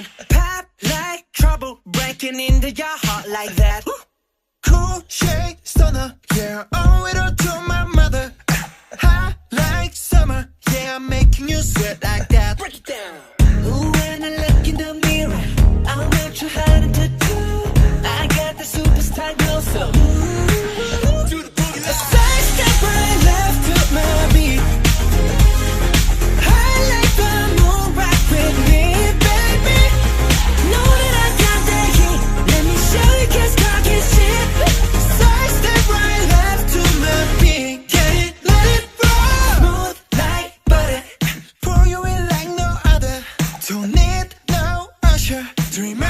on. Pop like trouble breaking into your heart like that. Cool shade stunner, yeah, owe it all to my mother. Hot like summer, yeah, I'm making you sweat like that. Break it down. Ooh, when I look in the mirror, I'm not too hard to do. I got the superstar glow, so ooh, do the boogie. A side step right left to my beat. I like the moon rock with me, baby. Know that I got that heat. Let me show you 'cause talk is cheap. Side step right left to my beat. Get it, let it roll. Smooth like butter. Pour you in like no other. Don't need no usher. Dream